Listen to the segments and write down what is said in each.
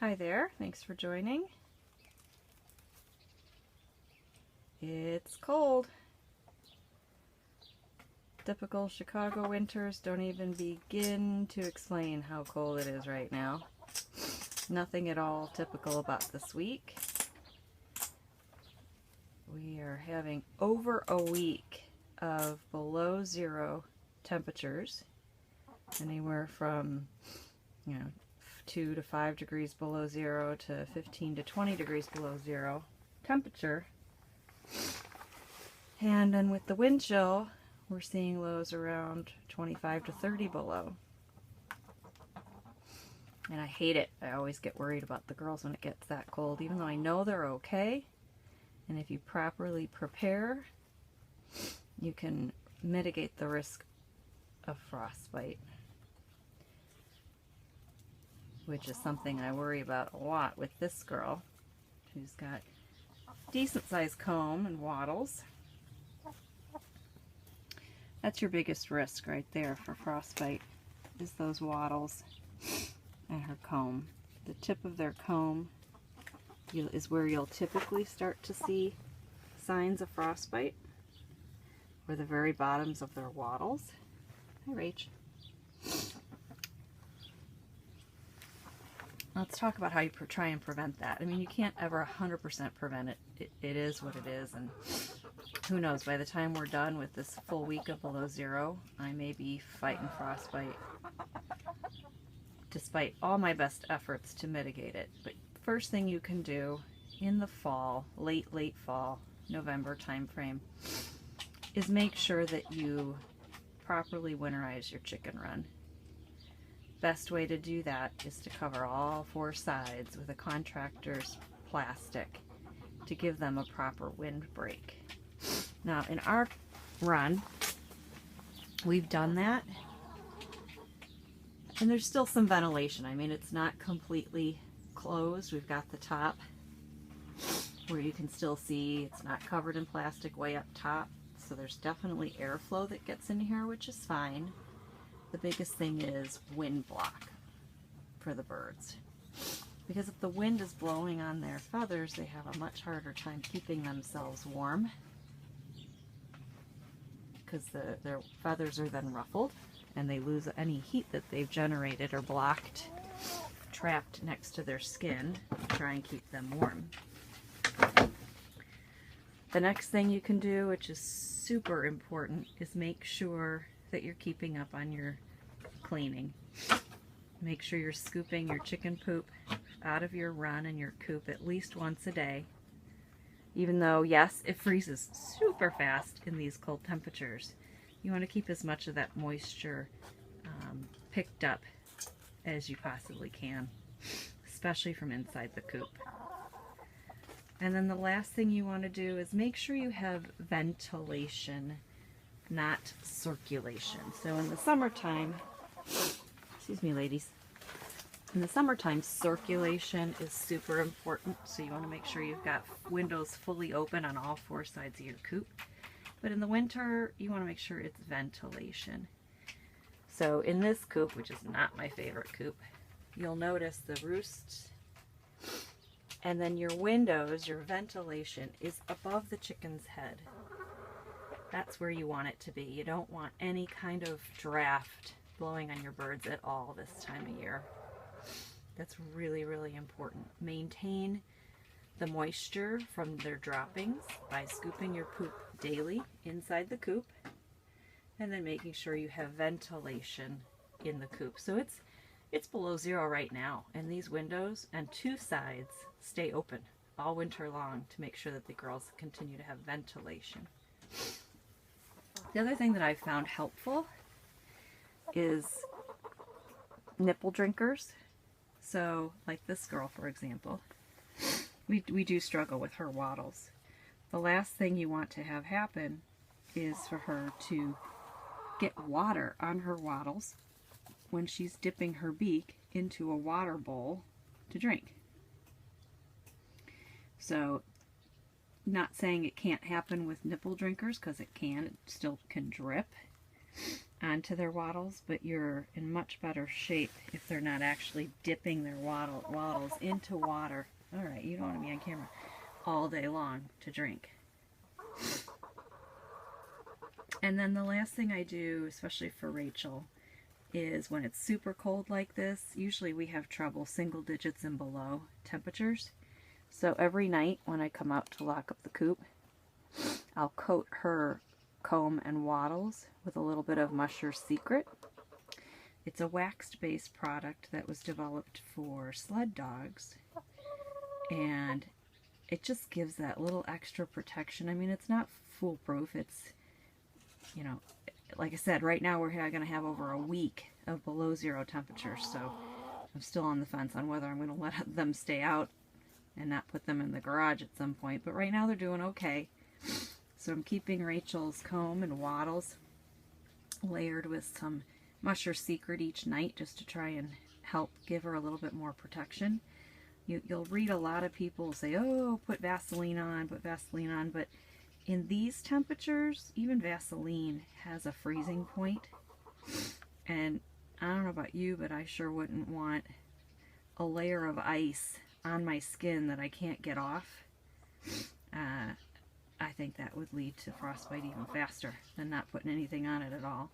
Hi there, thanks for joining. It's cold. Typical Chicago winters don't even begin to explain how cold it is right now. Nothing at all typical about this week. We are having over a week of below zero temperatures, anywhere from 2 to 5 degrees below zero to 15 to 20 degrees below zero temperature. And then with the wind chill, we're seeing lows around 25 to 30 below. And I hate it. I always get worried about the girls when it gets that cold, even though I know they're okay. And if you properly prepare, you can mitigate the risk of frostbite, which is something I worry about a lot with this girl, who's got decent sized comb and wattles. That's your biggest risk right there for frostbite, is those wattles and her comb. The tip of their comb is where you'll typically start to see signs of frostbite, or the very bottoms of their wattles. Hi, Rach. Let's talk about how you try and prevent that. I mean, you can't ever 100% prevent it. It is what it is, and who knows, by the time we're done with this full week of below zero, I may be fighting frostbite, despite all my best efforts to mitigate it. But first thing you can do in the fall, late fall, November time frame, is make sure that you properly winterize your chicken run. Best way to do that is to cover all four sides with a contractor's plastic to give them a proper wind break. Now in our run, we've done that, and there's still some ventilation. I mean, it's not completely closed. We've got the top where you can still see it's not covered in plastic way up top, so there's definitely airflow that gets in here, which is fine. The biggest thing is wind block for the birds, because if the wind is blowing on their feathers, they have a much harder time keeping themselves warm, because their feathers are then ruffled and they lose any heat that they've generated or blocked, trapped next to their skin to try and keep them warm. The next thing you can do, which is super important, is make sure that you're keeping up on your cleaning. Make sure you're scooping your chicken poop out of your run and your coop at least once a day. Even though, yes, it freezes super fast in these cold temperatures, you want to keep as much of that moisture picked up as you possibly can, especially from inside the coop. And then the last thing you want to do is make sure you have ventilation, not circulation. So in the summertime, excuse me ladies, in the summertime, circulation is super important, so you want to make sure you've got windows fully open on all four sides of your coop. But in the winter, you want to make sure it's ventilation. So in this coop, which is not my favorite coop, you'll notice the roosts, and then your windows, your ventilation is above the chicken's head. That's where you want it to be. You don't want any kind of draft blowing on your birds at all this time of year. That's really, really important. Maintain the moisture from their droppings by scooping your poop daily inside the coop, and then making sure you have ventilation in the coop. So it's below zero right now, and these windows and two sides stay open all winter long to make sure that the girls continue to have ventilation. The other thing that I've found helpful is nipple drinkers. So like this girl, for example, we do struggle with her wattles. The last thing you want to have happen is for her to get water on her wattles when she's dipping her beak into a water bowl to drink. So, not saying it can't happen with nipple drinkers, because it can. It still can drip. onto their wattles, but you're in much better shape if they're not actually dipping their wattles into water. All right, you don't want to be on camera all day long to drink. And then the last thing I do, especially for Rachel, is when it's super cold like this, usually we have trouble single digits and below temperatures. So every night when I come out to lock up the coop, I'll coat her comb and wattles with a little bit of Musher Secret. It's a waxed-based product that was developed for sled dogs, and it just gives that little extra protection. I mean, it's not foolproof. It's, you know, like I said, right now we're going to have over a week of below zero temperatures, so I'm still on the fence on whether I'm going to let them stay out and not put them in the garage at some point, but right now they're doing okay. So I'm keeping Rachel's comb and wattles layered with some Musher Secret each night just to try and help give her a little bit more protection. You'll read a lot of people say, oh, put Vaseline on, but in these temperatures, even Vaseline has a freezing point. And I don't know about you, but I sure wouldn't want a layer of ice on my skin that I can't get off. I think that would lead to frostbite even faster than not putting anything on it at all.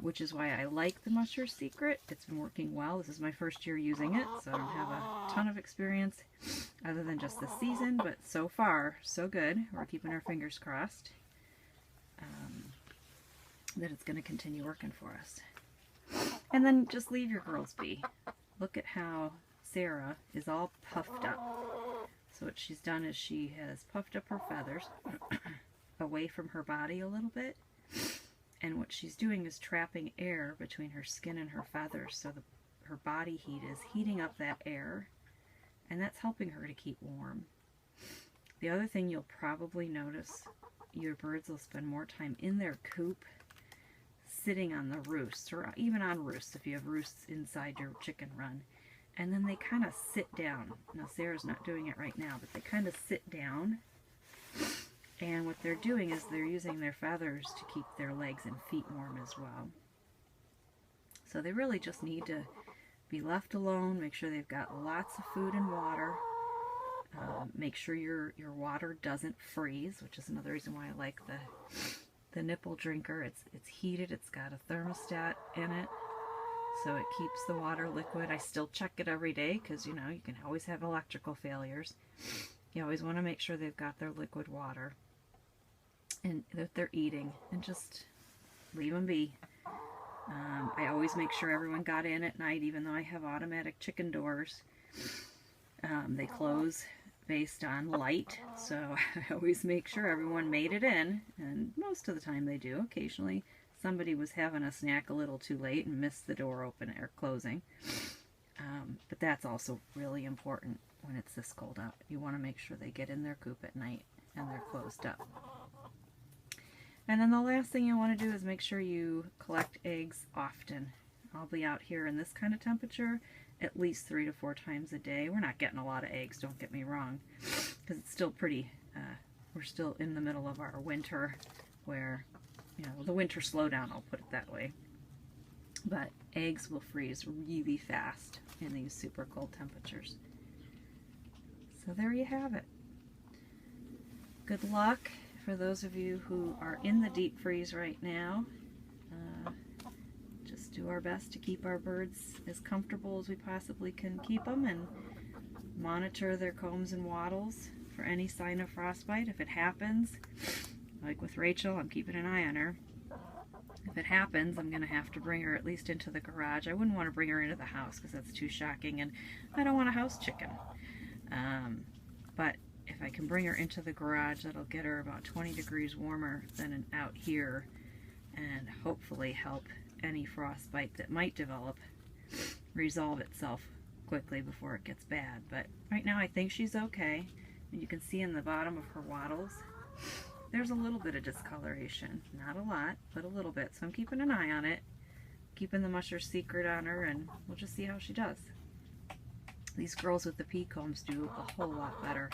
Which is why I like the Musher Secret. It's been working well. This is my first year using it, so I don't have a ton of experience other than just this season, but so far, so good. We're keeping our fingers crossed that it's going to continue working for us. And then just leave your girls be. Look at how Sarah is all puffed up. So what she's done is she has puffed up her feathers away from her body a little bit. And what she's doing is trapping air between her skin and her feathers, so her body heat is heating up that air, and that's helping her to keep warm. The other thing you'll probably notice, your birds will spend more time in their coop sitting on the roosts, or even on roosts if you have roosts inside your chicken run. And then they kind of sit down. Now Sarah's not doing it right now, but they kind of sit down. And what they're doing is they're using their feathers to keep their legs and feet warm as well. So they really just need to be left alone, make sure they've got lots of food and water, make sure your water doesn't freeze, which is another reason why I like the nipple drinker. It's heated, it's got a thermostat in it, so it keeps the water liquid. I still check it every day because, you know, you can always have electrical failures. You always want to make sure they've got their liquid water and that they're eating, and just leave them be. I always make sure everyone got in at night, even though I have automatic chicken doors. They close based on light, so I always make sure everyone made it in, and most of the time they do. Occasionally somebody was having a snack a little too late and missed the door open or closing. But that's also really important when it's this cold out. You want to make sure they get in their coop at night and they're closed up. And then the last thing you want to do is make sure you collect eggs often. I'll be out here in this kind of temperature at least 3 to 4 times a day. We're not getting a lot of eggs, don't get me wrong, because it's still pretty, we're still in the middle of our winter where, you know, the winter slowdown, I'll put it that way. But eggs will freeze really fast in these super cold temperatures. So there you have it. Good luck for those of you who are in the deep freeze right now. Just do our best to keep our birds as comfortable as we possibly can keep them, and monitor their combs and wattles for any sign of frostbite. If it happens, like with Rachel, I'm keeping an eye on her. If it happens, I'm going to have to bring her at least into the garage. I wouldn't want to bring her into the house because that's too shocking, and I don't want a house chicken. But if I can bring her into the garage, that'll get her about 20 degrees warmer than out here, and hopefully help any frostbite that might develop resolve itself quickly before it gets bad. But right now I think she's okay. And you can see in the bottom of her wattles, there's a little bit of discoloration. Not a lot, but a little bit. So I'm keeping an eye on it, keeping the Musher Secret on her, and we'll just see how she does. These girls with the pea combs do a whole lot better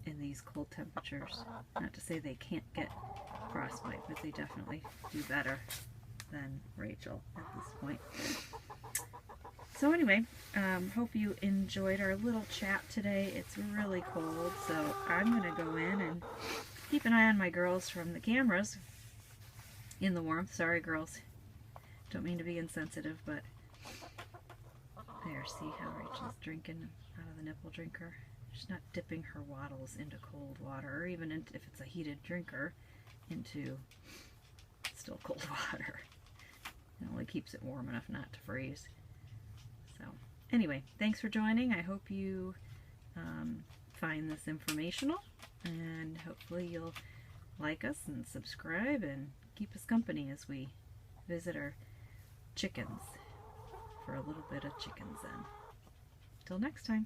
in these cold temperatures. Not to say they can't get frostbite, but they definitely do better than Rachel at this point. So anyway, hope you enjoyed our little chat today. It's really cold, so I'm going to go in and keep an eye on my girls from the cameras in the warmth. Sorry, girls. Don't mean to be insensitive, but there, see how Rachel's drinking out of the nipple drinker? She's not dipping her waddles into cold water, or even if it's a heated drinker, into still cold water. It only keeps it warm enough not to freeze. So anyway, thanks for joining. I hope you find this informational, and hopefully you'll like us and subscribe and keep us company as we visit our chickens for a little bit of chicken zen. Till next time.